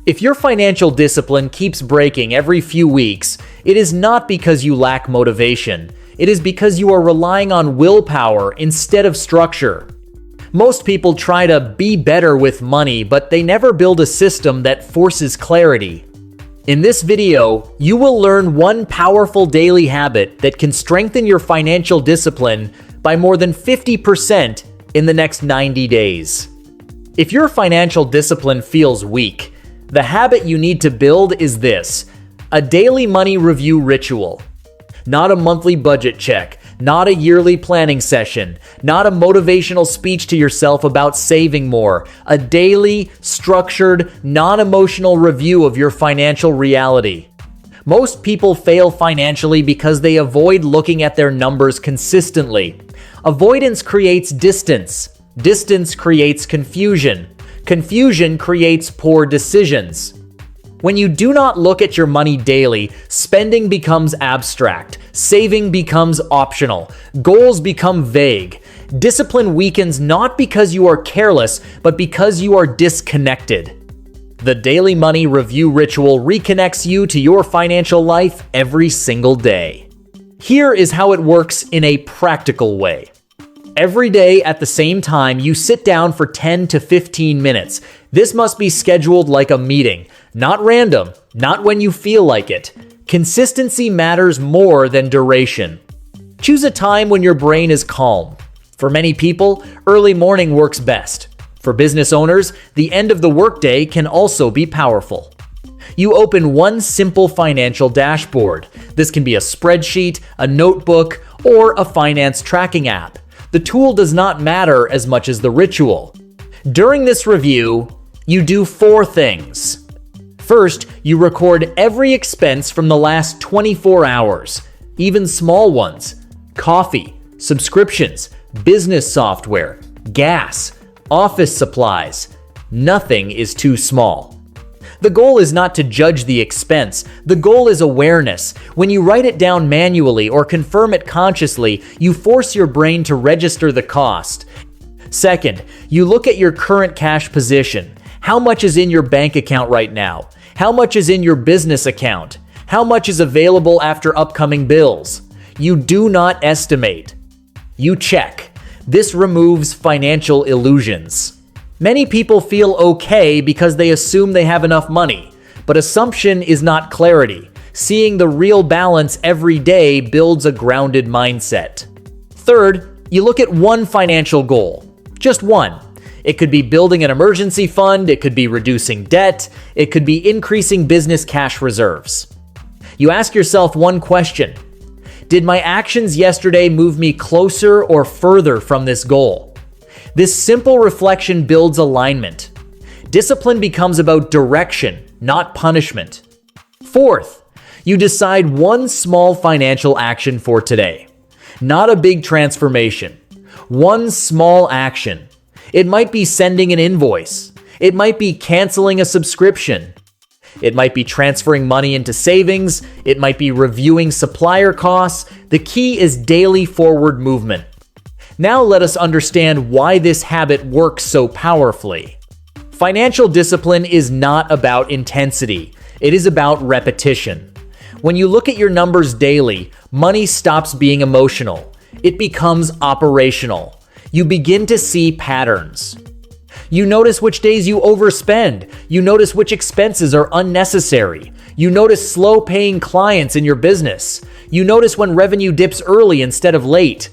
If your financial discipline keeps breaking every few weeks, it is not because you lack motivation. It is because you are relying on willpower instead of structure. Most people try to be better with money, but they never build a system that forces clarity. In this video, you will learn one powerful daily habit that can strengthen your financial discipline by more than 50% in the next 90 days. If your financial discipline feels weak, the habit you need to build is this: a daily money review ritual. Not a monthly budget check, not a yearly planning session, not a motivational speech to yourself about saving more. A daily, structured, non-emotional review of your financial reality. Most people fail financially because they avoid looking at their numbers consistently. Avoidance creates distance. Distance creates confusion. Confusion creates poor decisions. When you do not look at your money daily, spending becomes abstract, saving becomes optional, goals become vague. Discipline weakens not because you are careless, but because you are disconnected. The daily money review ritual reconnects you to your financial life every single day. Here is how it works in a practical way. Every day at the same time, you sit down for 10 to 15 minutes. This must be scheduled like a meeting, not random, not when you feel like it. Consistency matters more than duration. Choose a time when your brain is calm. For many people, early morning works best. For business owners, the end of the workday can also be powerful. You open one simple financial dashboard. This can be a spreadsheet, a notebook, or a finance tracking app. The tool does not matter as much as the ritual. During this review, you do 4 things. First, you record every expense from the last 24 hours, even small ones: coffee, subscriptions, business software, gas, office supplies. Nothing is too small. The goal is not to judge the expense. The goal is awareness. When you write it down manually or confirm it consciously, you force your brain to register the cost. Second, you look at your current cash position. How much is in your bank account right now? How much is in your business account? How much is available after upcoming bills? You do not estimate. You check. This removes financial illusions. Many people feel okay because they assume they have enough money, but assumption is not clarity. Seeing the real balance every day builds a grounded mindset. Third, you look at one financial goal, just one. It could be building an emergency fund, it could be reducing debt, it could be increasing business cash reserves. You ask yourself one question: did my actions yesterday move me closer or further from this goal? This simple reflection builds alignment. Discipline becomes about direction, not punishment. Fourth, you decide one small financial action for today. Not a big transformation. One small action. It might be sending an invoice. It might be canceling a subscription. It might be transferring money into savings. It might be reviewing supplier costs. The key is daily forward movement. Now let us understand why this habit works so powerfully. Financial discipline is not about intensity. It is about repetition. When you look at your numbers daily, money stops being emotional. It becomes operational. You begin to see patterns. You notice which days you overspend. You notice which expenses are unnecessary. You notice slow-paying clients in your business. You notice when revenue dips early instead of late.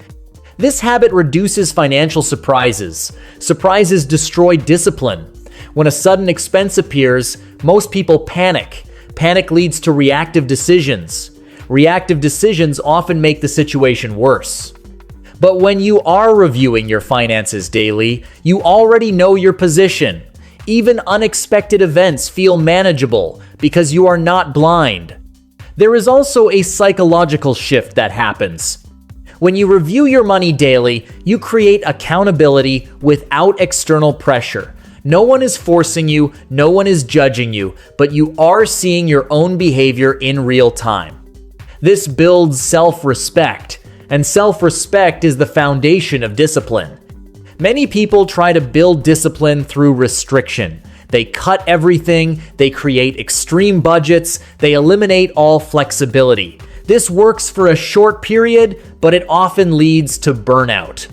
This habit reduces financial surprises. Surprises destroy discipline. When a sudden expense appears, most people panic. Panic leads to reactive decisions. Reactive decisions often make the situation worse. But when you are reviewing your finances daily, you already know your position. Even unexpected events feel manageable because you are not blind. There is also a psychological shift that happens. When you review your money daily, you create accountability without external pressure. No one is forcing you, no one is judging you, but you are seeing your own behavior in real time. This builds self-respect, and self-respect is the foundation of discipline. Many people try to build discipline through restriction. They cut everything, they create extreme budgets, they eliminate all flexibility. This works for a short period, but it often leads to burnout.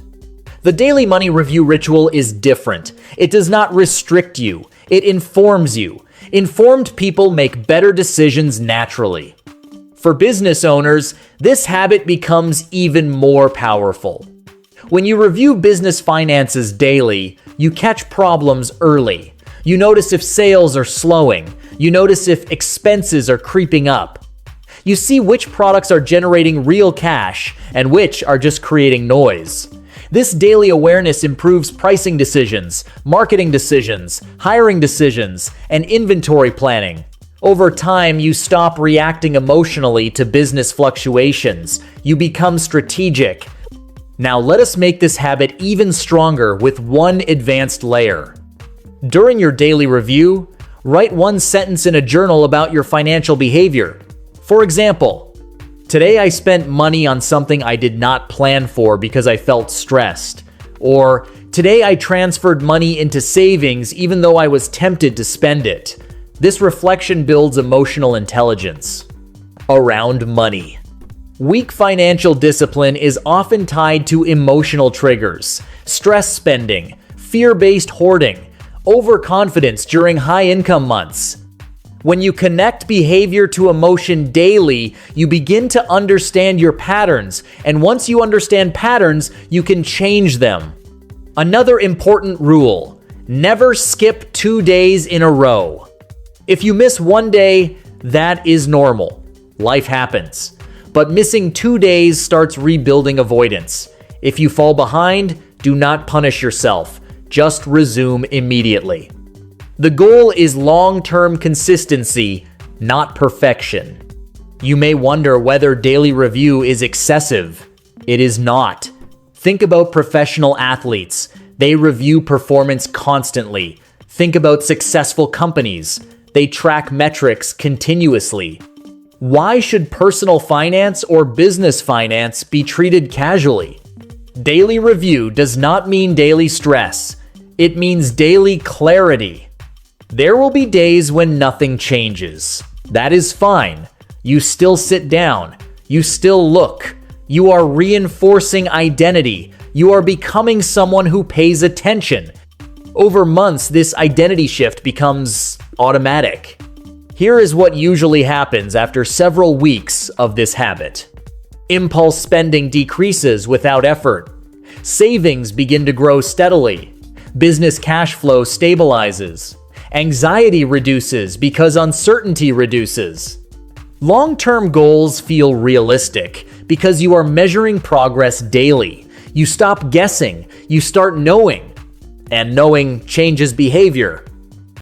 The daily money review ritual is different. It does not restrict you, it informs you. Informed people make better decisions naturally. For business owners, this habit becomes even more powerful. When you review business finances daily, you catch problems early. You notice if sales are slowing. You notice if expenses are creeping up. You see which products are generating real cash and which are just creating noise. This daily awareness improves pricing decisions, marketing decisions, hiring decisions, and inventory planning. Over time, you stop reacting emotionally to business fluctuations. You become strategic. Now let us make this habit even stronger with one advanced layer. During your daily review, write one sentence in a journal about your financial behavior. For example, today I spent money on something I did not plan for because I felt stressed. Or, today I transferred money into savings even though I was tempted to spend it. This reflection builds emotional intelligence. Around money. Weak financial discipline is often tied to emotional triggers, stress spending, fear-based hoarding, overconfidence during high-income months. When you connect behavior to emotion daily, you begin to understand your patterns, and once you understand patterns, you can change them. Another important rule: never skip 2 days in a row. If you miss one day, that is normal. Life happens. But missing 2 days starts rebuilding avoidance. If you fall behind, do not punish yourself. Just resume immediately. The goal is long-term consistency, not perfection. You may wonder whether daily review is excessive. It is not. Think about professional athletes. They review performance constantly. Think about successful companies. They track metrics continuously. Why should personal finance or business finance be treated casually? Daily review does not mean daily stress. It means daily clarity. There will be days when nothing changes. That is fine. You still sit down. You still look. You are reinforcing identity. You are becoming someone who pays attention. Over months, this identity shift becomes automatic. Here is what usually happens after several weeks of this habit. Impulse spending decreases without effort. Savings begin to grow steadily. Business cash flow stabilizes. Anxiety reduces because uncertainty reduces. Long-term goals feel realistic because you are measuring progress daily. You stop guessing. You start knowing. And knowing changes behavior.